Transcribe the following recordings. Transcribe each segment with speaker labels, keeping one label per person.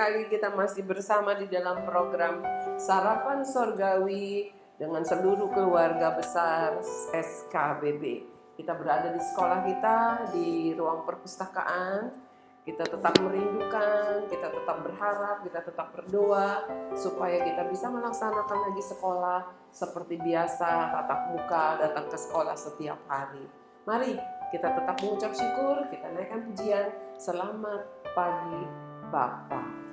Speaker 1: lagi kita masih bersama di dalam program Sarapan Sorgawi dengan seluruh keluarga besar SKBB. Kita berada di sekolah kita, di ruang perpustakaan. Kita tetap merindukan, kita tetap berharap, kita tetap berdoa supaya kita bisa melaksanakan lagi sekolah seperti biasa, tatap muka, datang ke sekolah setiap hari. Mari kita tetap mengucap syukur, kita naikkan pujian. Selamat pagi Bapa.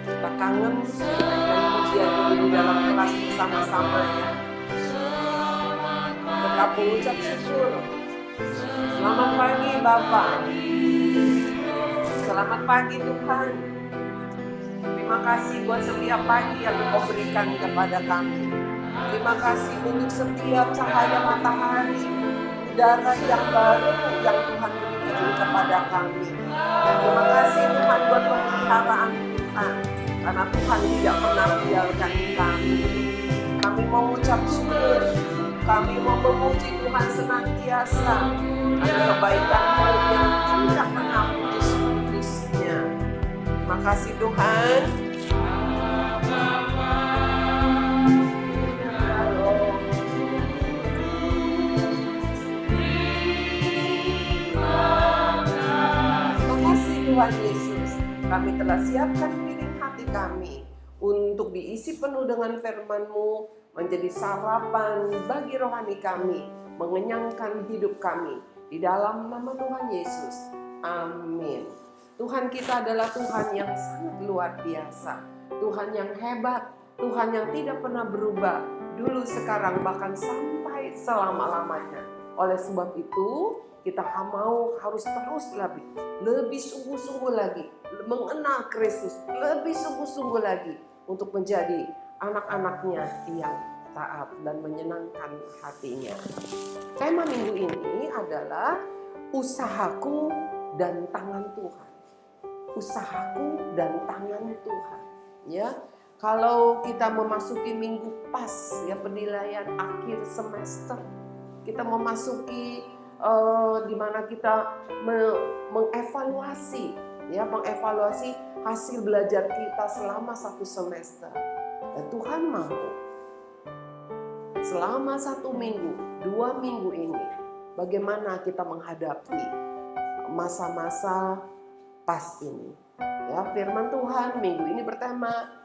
Speaker 1: Kita kangen menaikkan pujian ini di dalam kelas bersama-sama ya. Tetap mengucap syukur. Selamat pagi Bapa. Selamat pagi Tuhan. Terima kasih buat setiap pagi yang Engkau berikan kepada kami. Terima kasih untuk setiap cahaya matahari, udara yang baru yang Tuhan berikan kepada kami. Dan terima kasih Tuhan buat pemeliharaan Tuhan, karena Tuhan tidak pernah tinggalkan kami. Kami mau mengucap syukur, kami mau memuji Tuhan senantiasa, karena kebaikan-Mu yang tidak pernah putus-putusnya. Terima kasih Tuhan. Tuhan Yesus, kami telah siapkan piring hati kami untuk diisi penuh dengan firman-Mu, menjadi sarapan bagi rohani kami, mengenyangkan hidup kami. Di dalam nama Tuhan Yesus, amin. Tuhan kita adalah Tuhan yang sangat luar biasa, Tuhan yang hebat, Tuhan yang tidak pernah berubah, dulu, sekarang, bahkan sampai selama-lamanya. Oleh sebab itu, kita harus terus lebih sungguh-sungguh lagi mengenal Kristus, lebih sungguh-sungguh lagi untuk menjadi anak-anaknya yang taat dan menyenangkan hatinya. Tema minggu ini adalah usahaku dan tangan Tuhan. Usahaku dan tangan Tuhan. Ya, kalau kita memasuki minggu pas ya, penilaian akhir semester, kita memasuki di mana kita mengevaluasi hasil belajar kita selama satu semester. Dan Tuhan mau selama 1 minggu, 2 minggu ini, bagaimana kita menghadapi masa-masa pas ini. Ya, firman Tuhan minggu ini bertema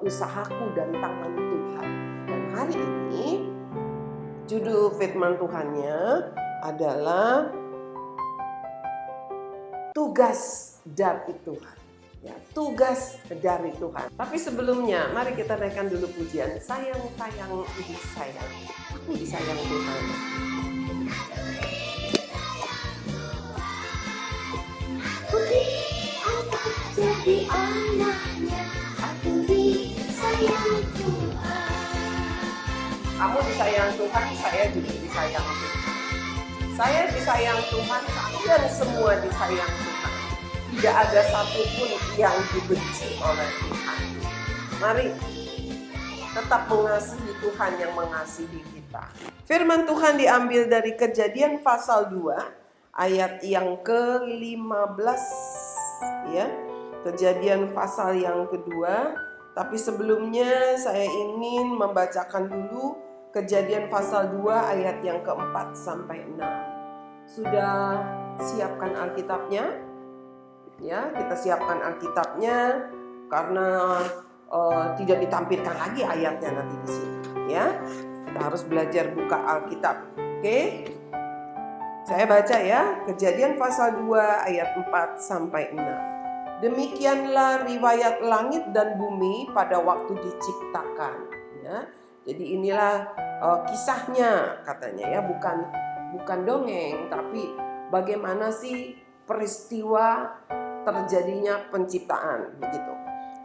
Speaker 1: usahaku dan tangan Tuhan. Dan hari ini judul firman Tuhannya adalah tugas dari Tuhan. Ya, tugas dari Tuhan. Tapi sebelumnya, mari kita naikkan dulu pujian. Sayang, disayang. Aku disayang Tuhan.
Speaker 2: Aku jadi anaknya, aku disayang Tuhan.
Speaker 1: Kamu disayang Tuhan, saya juga disayang Tuhan. Saya disayang Tuhan, kalian semua disayang Tuhan. Tidak ada satupun yang dibenci oleh Tuhan. Mari tetap mengasihi Tuhan yang mengasihi kita. Firman Tuhan diambil dari Kejadian pasal 2 ayat yang ke-15 ya. Kejadian pasal yang kedua. Tapi sebelumnya saya ingin membacakan dulu Kejadian pasal 2 ayat yang ke-4 sampai 6. Sudah siapkan Alkitabnya? Ya, kita siapkan Alkitabnya karena tidak ditampilkan lagi ayatnya nanti di sini. Ya, kita harus belajar buka Alkitab. Oke? Saya baca ya, Kejadian pasal 2 ayat 4 sampai 6. Demikianlah riwayat langit dan bumi pada waktu diciptakan. Ya. Jadi inilah kisahnya katanya ya, bukan dongeng, tapi bagaimana sih peristiwa terjadinya penciptaan begitu.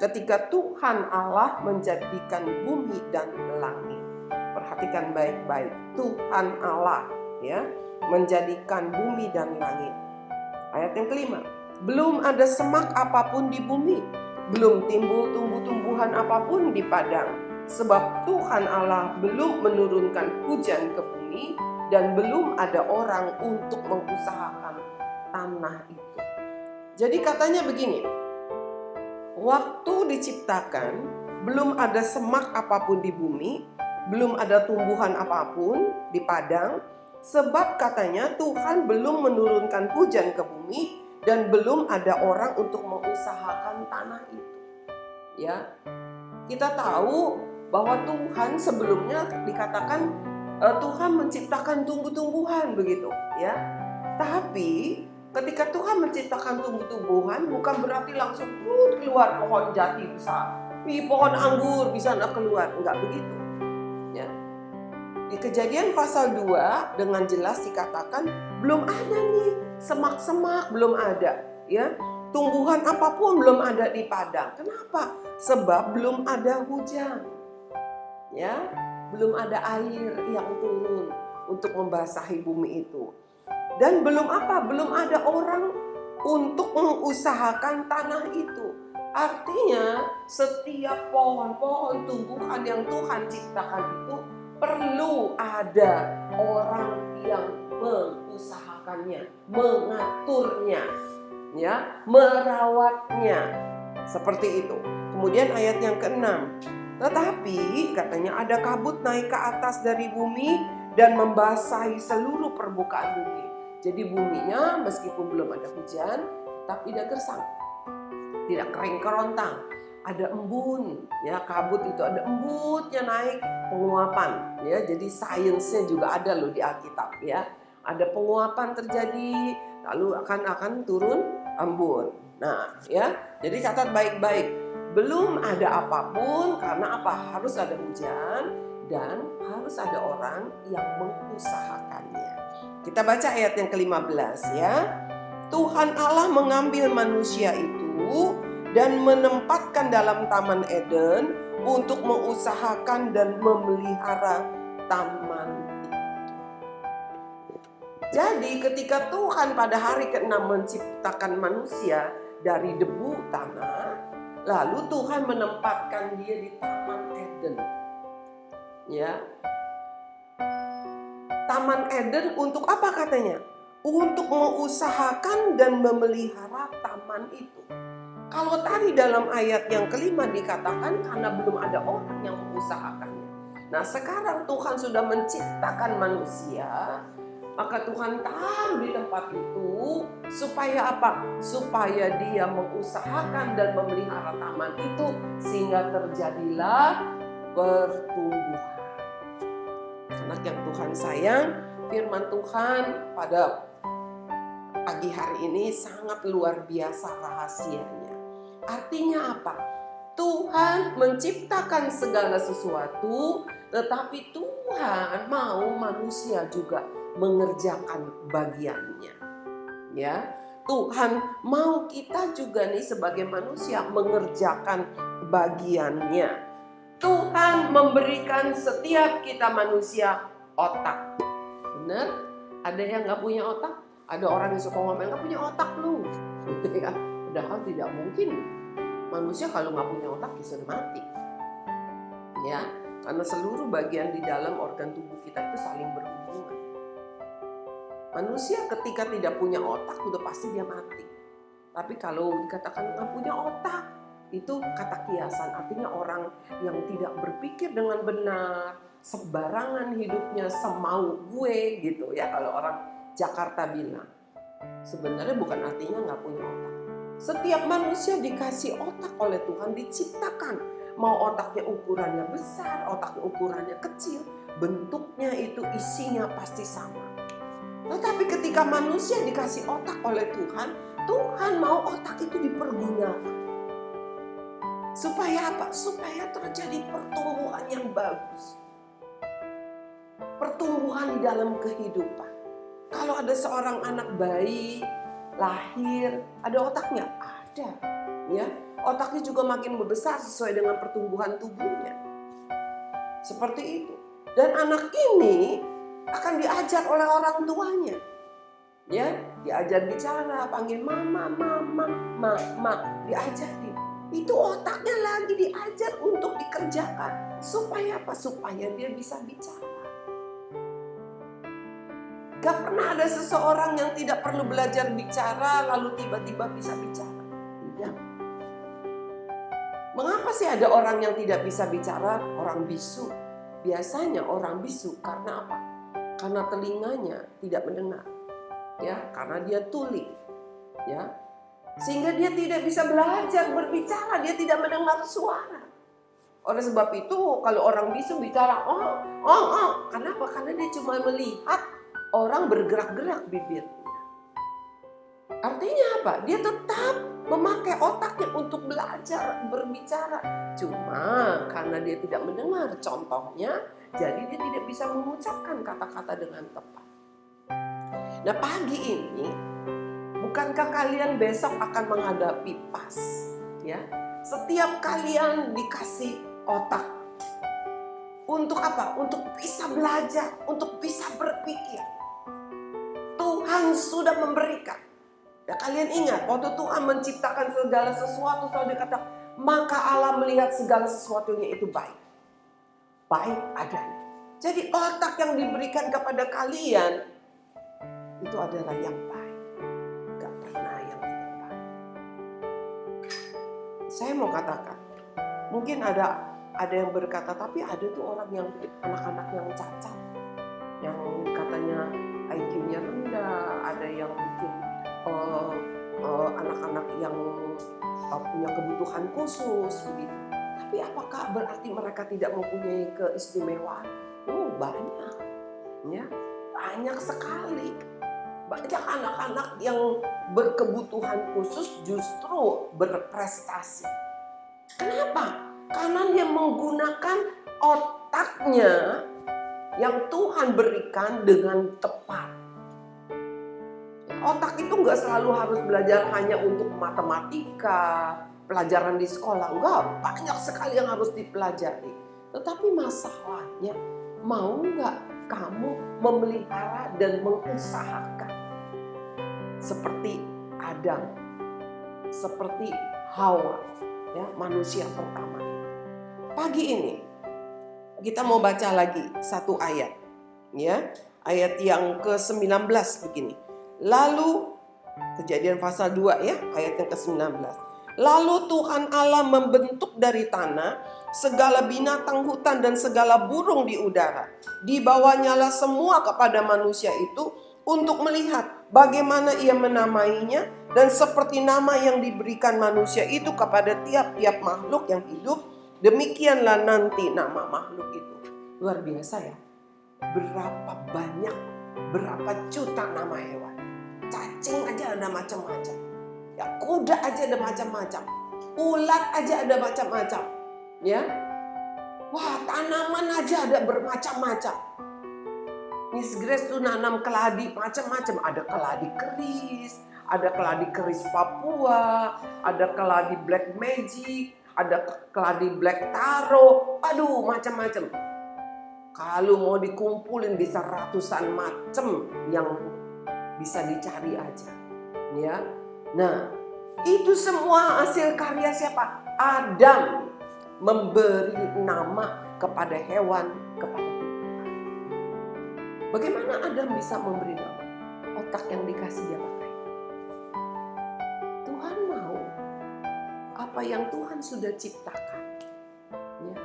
Speaker 1: Ketika Tuhan Allah menjadikan bumi dan langit. Perhatikan baik-baik, Tuhan Allah ya menjadikan bumi dan langit. Ayat yang kelima. Belum ada semak apapun di bumi, belum timbul tumbuh-tumbuhan apapun di padang, sebab Tuhan Allah belum menurunkan hujan ke bumi dan belum ada orang untuk mengusahakan tanah itu. Jadi katanya begini, waktu diciptakan belum ada semak apapun di bumi, belum ada tumbuhan apapun di padang, sebab katanya Tuhan belum menurunkan hujan ke bumi dan belum ada orang untuk mengusahakan tanah itu. Ya, kita tahu bahwa Tuhan sebelumnya dikatakan Tuhan menciptakan tumbuh-tumbuhan begitu, ya. Tapi ketika Tuhan menciptakan tumbuh-tumbuhan bukan berarti langsung keluar pohon jati besar, pohon anggur bisa keluar, enggak begitu. Ya. Di Kejadian pasal 2 dengan jelas dikatakan belum ada nih semak-semak, belum ada, ya. Tumbuhan apapun belum ada di padang. Kenapa? Sebab belum ada hujan. Ya, belum ada air yang turun untuk membasahi bumi itu. Dan belum apa? Belum ada orang untuk mengusahakan tanah itu. Artinya setiap pohon-pohon tumbuhan yang Tuhan ciptakan itu perlu ada orang yang mengusahakannya, mengaturnya, ya, merawatnya. Seperti itu. Kemudian ayat yang ke-6. Tetapi katanya ada kabut naik ke atas dari bumi dan membasahi seluruh permukaan bumi. Jadi buminya meskipun belum ada hujan, tapi tidak gersang, tidak kering kerontang. Ada embun, ya, kabut itu ada embutnya naik, penguapan, ya. Jadi sainsnya juga ada loh di Alkitab, ya. Ada penguapan terjadi, lalu akan turun embun. Nah, ya, jadi catat baik-baik. Belum ada apapun karena apa? Harus ada hujan dan harus ada orang yang mengusahakannya. Kita baca ayat yang ke-15, ya. Tuhan Allah mengambil manusia itu dan menempatkan dalam Taman Eden untuk mengusahakan dan memelihara taman itu. Jadi ketika Tuhan pada hari ke-6 menciptakan manusia dari debu tanah, lalu Tuhan menempatkan dia di Taman Eden. Ya. Taman Eden untuk apa katanya? Untuk mengusahakan dan memelihara taman itu. Kalau tadi dalam ayat yang ke-5 dikatakan karena belum ada orang yang mengusahakannya. Nah, sekarang Tuhan sudah menciptakan manusia, maka Tuhan taruh di tempat itu supaya apa? Supaya dia mengusahakan dan memelihara taman itu sehingga terjadilah pertumbuhan. Anak yang Tuhan sayang, firman Tuhan pada pagi hari ini sangat luar biasa rahasianya. Artinya apa? Tuhan menciptakan segala sesuatu, tetapi Tuhan mau manusia juga mengerjakan bagiannya. Ya, Tuhan mau kita juga nih sebagai manusia mengerjakan bagiannya. Tuhan memberikan setiap kita manusia otak. Benar? Ada yang gak punya otak? Ada orang yang suka ngomong gak punya otak lu. Padahal tidak mungkin. Manusia kalau gak punya otak bisa mati. Ya, karena seluruh bagian di dalam organ tubuh kita itu saling berhubungan. Manusia ketika tidak punya otak udah pasti dia mati. Tapi kalau dikatakan gak punya otak, itu kata kiasan, artinya orang yang tidak berpikir dengan benar, sembarangan hidupnya, semau gue gitu ya, kalau orang Jakarta bilang. Sebenarnya bukan artinya nggak punya otak. Setiap manusia dikasih otak oleh Tuhan, diciptakan. Mau otaknya ukurannya besar, otaknya ukurannya kecil, bentuknya itu isinya pasti sama. Tetapi ketika manusia dikasih otak oleh Tuhan, Tuhan mau otak itu dipergunakan. Supaya apa? Supaya terjadi pertumbuhan yang bagus. Pertumbuhan di dalam kehidupan. Kalau ada seorang anak bayi lahir, ada otaknya? Ada. Ya, otaknya juga makin membesar sesuai dengan pertumbuhan tubuhnya. Seperti itu. Dan anak ini akan diajar oleh orang tuanya. Ya, diajar bicara, panggil mama, mama, mama, diajari. Itu otaknya lagi diajar untuk dikerjakan. Supaya apa? Supaya dia bisa bicara. Gak pernah ada seseorang yang tidak perlu belajar bicara lalu tiba-tiba bisa bicara. Tidak. Mengapa sih ada orang yang tidak bisa bicara? Orang bisu. Biasanya orang bisu karena apa? Karena telinganya tidak mendengar. Ya, karena dia tuli. Ya. Sehingga dia tidak bisa belajar berbicara, dia tidak mendengar suara. Oleh sebab itu kalau orang bisu bicara, kenapa? Karena dia cuma melihat orang bergerak-gerak bibirnya. Artinya apa? Dia tetap memakai otaknya untuk belajar berbicara. Cuma karena dia tidak mendengar contohnya, jadi dia tidak bisa mengucapkan kata-kata dengan tepat. Nah, pagi ini, bukankah kalian besok akan menghadapi PAS? Ya, setiap kalian dikasih otak. Untuk apa? Untuk bisa belajar, untuk bisa berpikir. Tuhan sudah memberikan. Dan kalian ingat, waktu Tuhan menciptakan segala sesuatu, selalu dikata, maka Allah melihat segala sesuatunya itu baik. Baik adanya. Jadi otak yang diberikan kepada kalian, itu adalah yang baik. Gak pernah yang tidak baik. Saya mau katakan, mungkin ada yang berkata, tapi ada tuh orang yang anak-anak yang cacat, yang katanya IQ-nya rendah, ada yang bikin anak-anak yang punya kebutuhan khusus begitu. Tapi apakah berarti mereka tidak mempunyai keistimewaan? Banyak, ya, banyak sekali. Banyak anak-anak yang berkebutuhan khusus justru berprestasi. Kenapa? Karena dia menggunakan otaknya yang Tuhan berikan dengan tepat. Otak itu nggak selalu harus belajar hanya untuk matematika, pelajaran di sekolah. Enggak, banyak sekali yang harus dipelajari. Tetapi masalahnya, mau nggak kamu memelihara dan mengusahakan? Seperti Adam, seperti Hawa, ya, manusia pertama. Pagi ini kita mau baca lagi satu ayat, ya, ayat yang ke-19 begini. Lalu Kejadian pasal 2 ya, ayat yang ke-19. Lalu Tuhan Allah membentuk dari tanah segala binatang hutan dan segala burung di udara. Dibawanyalah semua kepada manusia itu untuk melihat bagaimana ia menamainya, dan seperti nama yang diberikan manusia itu kepada tiap-tiap makhluk yang hidup, demikianlah nanti nama makhluk itu. Luar biasa ya. Berapa banyak, berapa juta nama hewan. Cacing aja ada macam-macam. Ya, kuda aja ada macam-macam. Ulat aja ada macam-macam. Ya. Wah, tanaman aja ada bermacam-macam. Miss Grace tuh nanam keladi macam-macam. Ada keladi keris, ada keladi keris Papua, ada keladi black magic, ada keladi black taro. Aduh, macam-macam. Kalau mau dikumpulin bisa ratusan macam yang bisa dicari aja. Ya. Nah, itu semua hasil karya siapa? Adam memberi nama kepada hewan, kepada Tuhan. Bagaimana Adam bisa memberi nama? Otak yang dikasih dia pakai. Tuhan mau apa yang Tuhan sudah ciptakan, ya,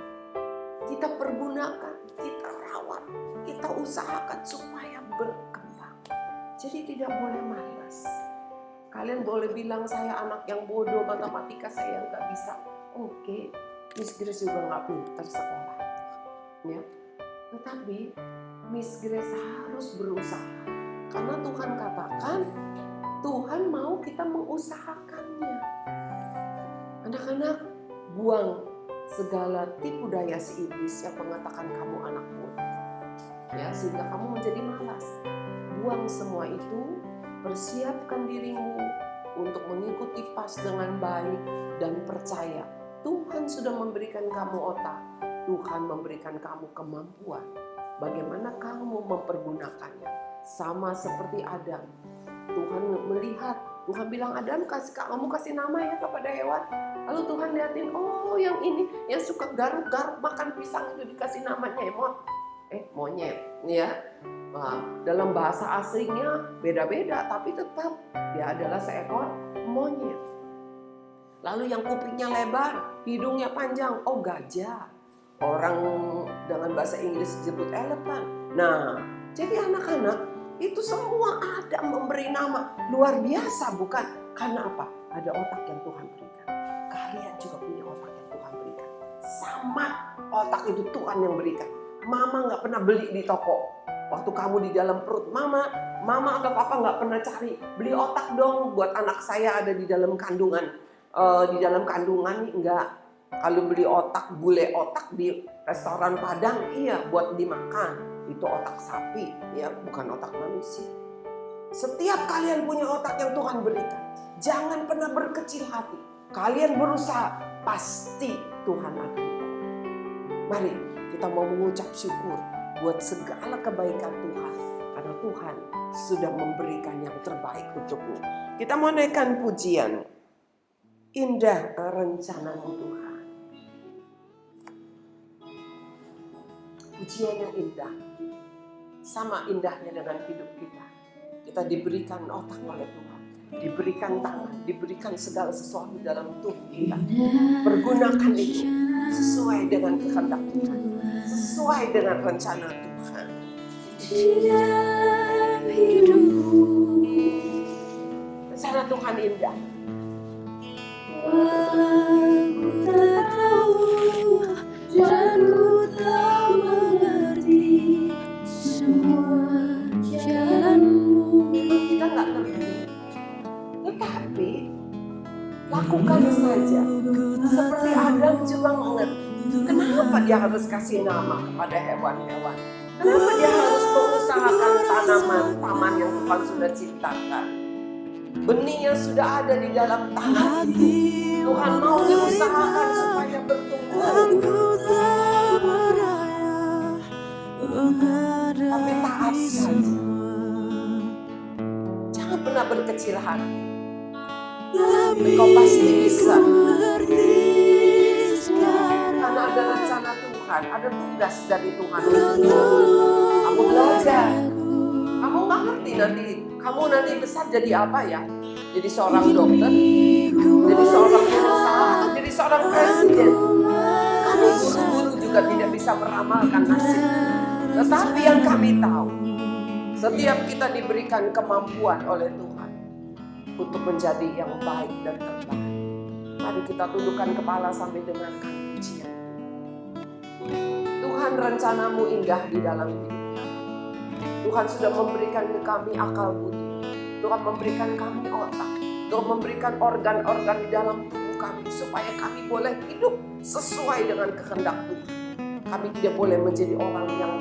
Speaker 1: kita pergunakan, kita rawat, kita usahakan supaya berkembang. Jadi tidak boleh malas. Kalian boleh bilang saya anak yang bodoh, matematika saya nggak bisa. Oke, Miss Grace juga nggak pintar sekolah. Ya. Tetapi Miss Grace harus berusaha. Karena Tuhan katakan, Tuhan mau kita mengusahakannya. Anak-anak, buang segala tipu daya si iblis yang mengatakan kamu anak bodoh. Ya, sehingga kamu menjadi malas. Buang semua itu, persiapkan dirimu untuk mengikuti PAS dengan baik dan percaya. Tuhan sudah memberikan kamu otak, Tuhan memberikan kamu kemampuan. Bagaimana kamu mempergunakannya? Sama seperti Adam. Tuhan melihat, Tuhan bilang, Adam, kamu kasih nama ya kepada hewan. Lalu Tuhan lihatin, oh yang ini, yang suka garuk-garuk makan pisang itu dikasih namanya Emot. monyet, ya. Dalam bahasa asingnya beda-beda, tapi tetap dia adalah seekor monyet. Lalu yang kupingnya lebar, hidungnya panjang, gajah. Orang dengan bahasa Inggris disebut elephant. Nah, jadi anak-anak itu semua ada memberi nama. Luar biasa, bukan? Karena apa? Ada otak yang Tuhan berikan. Kalian juga punya otak yang Tuhan berikan. Sama otak itu Tuhan yang berikan. Mama gak pernah beli di toko. Waktu kamu di dalam perut mama atau papa gak pernah cari, beli otak dong buat anak saya ada di dalam kandungan. Di dalam kandungan enggak. Kalau beli otak, bule otak di restoran Padang, iya buat dimakan. Itu otak sapi, ya bukan otak manusia. Setiap kalian punya otak yang Tuhan berikan. Jangan pernah berkecil hati. Kalian berusaha, pasti Tuhan akan tolong. Mari kita mau mengucap syukur buat segala kebaikan Tuhan. Karena Tuhan sudah memberikan yang terbaik untukmu. Kita mau naikkan pujian. Indah rencanamu Tuhan. Pujian yang indah. Sama indahnya dengan hidup kita. Kita diberikan otak oleh Tuhan. Diberikan tangan. Diberikan segala sesuatu dalam tubuh kita. Pergunakan itu sesuai dengan kehendak Tuhan. Sesuai dengan rencana Tuhan. Rencana Tuhan indah.
Speaker 2: Aku tak tahu dan ku tak mengerti semua jalanmu.
Speaker 1: Kita nggak ngerti, tetapi lakukan saja. Seperti Adam juga mengerti. Kenapa dia harus kasih nama kepada hewan-hewan? Kenapa dia harus mengusahakan tanaman taman yang Tuhan sudah ciptakan? Benih yang sudah ada di dalam tanah itu, Tuhan mau diusahakan supaya bertumbuh. Tapi taat saja. Jangan pernah berkecil hati. Kau pasti bisa. Karena ada rencana Tuhan, ada tugas dari Tuhan. Kamu belajar. Kamu nggak ngerti kamu nanti besar jadi apa ya? Jadi seorang dokter, jadi seorang pengusaha, atau jadi seorang presiden. Kami guru-guru juga tidak bisa meramalkan nasib. Tetapi yang kami tahu, setiap kita diberikan kemampuan oleh Tuhan untuk menjadi yang baik dan terbaik. Mari kita tundukkan kepala sambil dengarkan pujian. Tuhan, rencanamu indah di dalam hidup. Tuhan sudah memberikan ke kami akal budi. Tuhan memberikan kami otak. Tuhan memberikan organ-organ di dalam tubuh kami supaya kami boleh hidup sesuai dengan kehendak Tuhan. Kami tidak boleh menjadi orang yang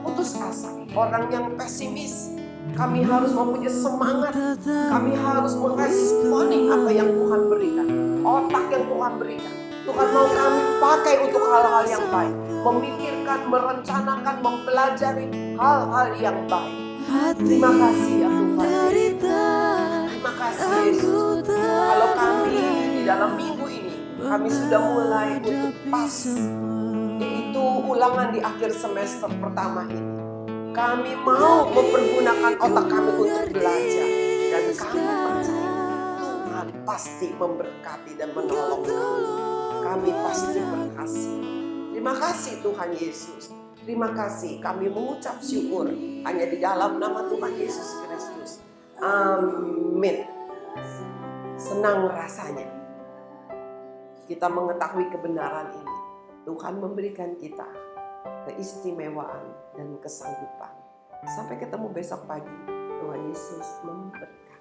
Speaker 1: putus asa, orang yang pesimis. Kami harus mempunyai semangat. Kami harus meresponi apa yang Tuhan berikan. Otak yang Tuhan berikan. Tuhan mau kami pakai untuk hal-hal yang baik. Memikirkan, merencanakan, mempelajari hal-hal yang baik. Terima kasih ya Tuhan. Terima kasih Yesus. Kalau kami di dalam minggu ini, kami sudah mulai untuk pas, yaitu ulangan di akhir semester pertama ini. Kami mau mempergunakan otak kami untuk belajar. Dan kami percaya Tuhan pasti memberkati dan menolong kami. Kami pasti berhasil. Terima kasih Tuhan Yesus. Terima kasih, kami mengucap syukur hanya di dalam nama Tuhan Yesus Kristus. Amin. Senang rasanya kita mengetahui kebenaran ini. Tuhan memberikan kita keistimewaan dan kesanggupan. Sampai ketemu besok pagi. Tuhan Yesus memberkati.